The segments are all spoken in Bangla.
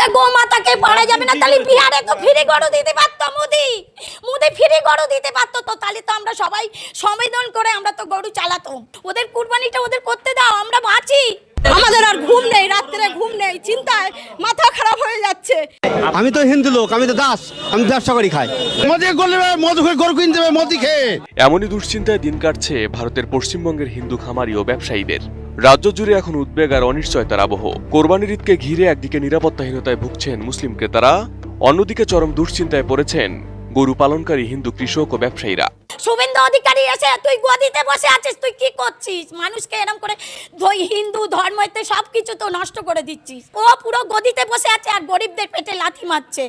একটা গোমাতাকে পারা যাবে না, তাহলে বিহারে তো ফ্রি গরু দিতে পারতো মোদি ফ্রি গরু দিতে পারতো, তো তাহলে তো আমরা সবাই সংবেদন করে আমরা তো গরু চালাতো। ওদের কুরবানিটা ওদের করতে দাও, আমরা বাঁচি। আমাদের আর ঘুম নেই, রাত্রে ঘুম নেই, চিন্তায় মাথা খারাপ হয়ে যাচ্ছে। আমি তো হিন্দু লোক, আমি তো দাস, আমি ব্যবসা করি খাই। এমনই দুশ্চিন্তায় দিন কাটছে ভারতের পশ্চিমবঙ্গের হিন্দু খামারি ও ব্যবসায়ীদের। রাজ্য জুড়ে এখন উদ্বেগ আর অনিশ্চয়তার আবহ। কোরবানির ঈদকে ঘিরে একদিকে নিরাপত্তাহীনতায় ভুগছেন মুসলিম ক্রেতারা, অন্যদিকে চরম দুশ্চিন্তায় পড়েছেন গরু পালনকারী হিন্দু কৃষক ও ব্যবসায়ীরা। শুভেন্দু অধিকারী এসে তুই গদিতে বসে আছিস, তুই কি করছিস? মানুষকে এরকম করে হিন্দু ধর্মতে সবকিছু তো নষ্ট করে দিচ্ছিস। ও পুরো গদিতে বসে আছে আর গরিবদের পেটে লাথি মারছে।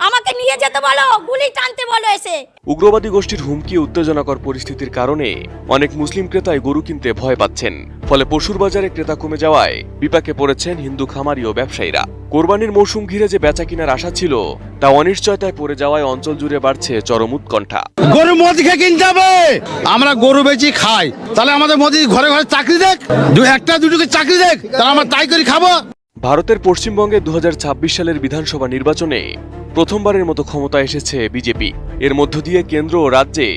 আমাকে নিয়ে যেতে বলো, গুলি টানতে বলো এসে। উগ্রবাদী গোষ্ঠীর হুমকি উত্তেজনাকর পরিস্থিতির কারণে অনেক মুসলিম ক্রেতাই গরু কিনতে ভয় পাচ্ছেন। ফলে পশুর বাজারে ক্রেতা কমে যাওয়ায় বিপাকে পড়েছেন হিন্দু খামারি ও ব্যবসায়ীরা। কোরবানির মৌসুম ঘিরে যে বেচা কিনার আশা ছিল তা অনিশ্চয়তায় পড়ে যাওয়ায় অঞ্চল জুড়ে বাড়ছে চরম উৎকণ্ঠা। গরু মোদিকে কিনতে হবে, আমরা গরু বেচি খাই, তাহলে আমাদের মোদি ঘরে ঘরে চাকরি দেখ, একটা দুটোকে চাকরি দেখ, তাহলে আমরা তাই করে খাবো। ভারতের পশ্চিমবঙ্গে 2026 সালের বিধানসভা নির্বাচনে প্রথমবারের মতো ক্ষমতায় এসেছে বিজেপি। এর মধ্য দিয়ে কেন্দ্র ও রাজ্যে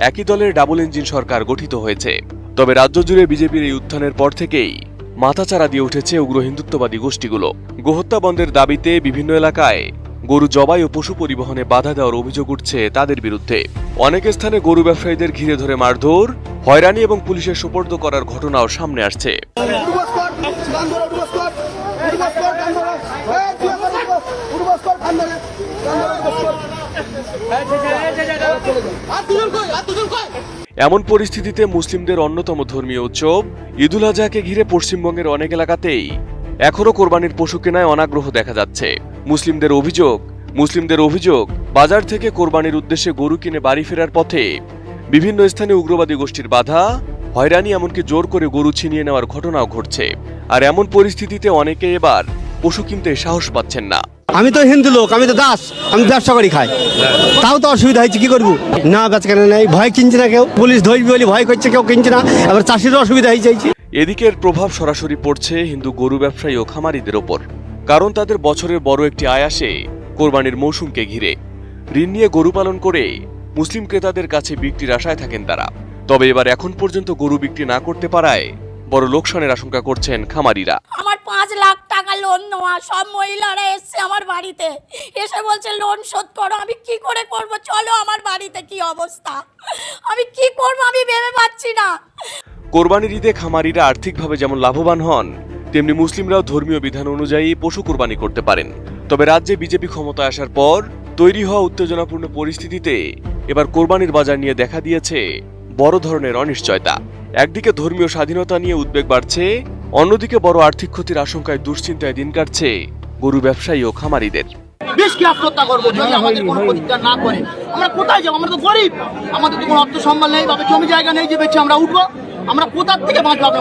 একই দলের ডাবল ইঞ্জিন সরকার গঠিত হয়েছে। তবে রাজ্য জুড়ে বিজেপির এই উত্থানের পর থেকেই মাথাচাড়া দিয়ে উঠেছে উগ্র হিন্দুত্ববাদী গোষ্ঠীগুলো। গোহত্যা বন্ধের দাবিতে বিভিন্ন এলাকায় গরু জবাই ও পশু পরিবহনে বাধা দেওয়ার অভিযোগ উঠছে তাদের বিরুদ্ধে। অনেক স্থানে গরু ব্যবসায়ীদের ঘিরে ধরে মারধর, হয়রানি এবং পুলিশের সোপর্দ করার ঘটনাও সামনে আসছে। এমন পরিস্থিতিতে মুসলিমদের অন্যতম ধর্মীয় উৎসব ঈদুল আজহাকে ঘিরে পশ্চিমবঙ্গের অনেক এলাকাতেই এখনো কোরবানির পশু কেনায় অনাগ্রহ দেখা যাচ্ছে। মুসলিমদের অভিযোগ বাজার থেকে কোরবানির উদ্দেশ্যে গরু কিনে বাড়ি ফেরার পথে বিভিন্ন স্থানে উগ্রবাদী গোষ্ঠীর বাধা, হয়রানি, এমনকি জোর করে গরু ছিনিয়ে নেওয়ার ঘটনাও ঘটছে। আর এমন পরিস্থিতিতে অনেকে এবার পশু কিনতে সাহস পাচ্ছেন না। আমি তো হিন্দু লোক, আমি তো দাস, আমি ব্যবসা করি খাই, তাও তো অসুবিধা হয়েছে, কি করবো? না বেচা কেনা নেই, ভয় কিনছে না কেউ, পুলিশ ধরবি বলে ভয় করছে, কেউ কিনছে না, আবার চাষিরও অসুবিধা হয়েছে। এদিকের প্রভাব সরাসরি পড়ছে হিন্দু গরু ব্যবসায়ী ও খামারিদের ওপর, কারণ তাদের বছরের বড় একটি আয় আসে কোরবানির মৌসুমকে ঘিরে। ঋণ নিয়ে গরু পালন করে মুসলিম ক্রেতাদের কাছে বিক্রির আশায় থাকেন তারা। তবে এবার এখন পর্যন্ত গরু বিক্রি না করতে পারায় বড় লোকসানের আশঙ্কা করছেন খামারিরা। আমার 5 লাখ টাকা লোন নেওয়া, সব মহিলারা এসছে আমার বাড়িতে, এসে বলছে লোন শোধ করো। আমি কি করে করব? চলো আমার বাড়িতে কি অবস্থা, আমি কি করব আমি ভেবে পাচ্ছি না। কোরবানির ঈদে খামারিরা আর্থিকভাবে যেমন লাভবান হন, তেমনি মুসলিমরাও ধর্মীয় বিধান অনুযায়ী পশু কোরবানি করতে পারেন। তবে রাজ্যে বিজেপি ক্ষমতায় আসার পর তৈরি হওয়া উত্তেজনাপূর্ণ পরিস্থিতিতে এবার কোরবানির বাজার নিয়ে দেখা দিয়েছে বড় ধরনের অনিশ্চয়তা। একদিকে ধর্মীয় স্বাধীনতা নিয়ে উদ্বেগ বাড়ছে, অন্যদিকে বড় আর্থিক ক্ষতির আশঙ্কায় দুশ্চিন্তায় দিন কাটছে গরু ব্যবসায়ী ও খামারিদের। বেশকে আত্মহত্যা করবো যদি আমাদের কোনো প্রতিকার না করে। আমরা কোথায় যাবো? আমরা তো গরিব, আমাদের তো কোনো অর্থ সম্বল নেই, জমি জায়গা নেই যে বেঁচে আমরা উঠবো। আমরা কোথার থেকে বাঁচবো?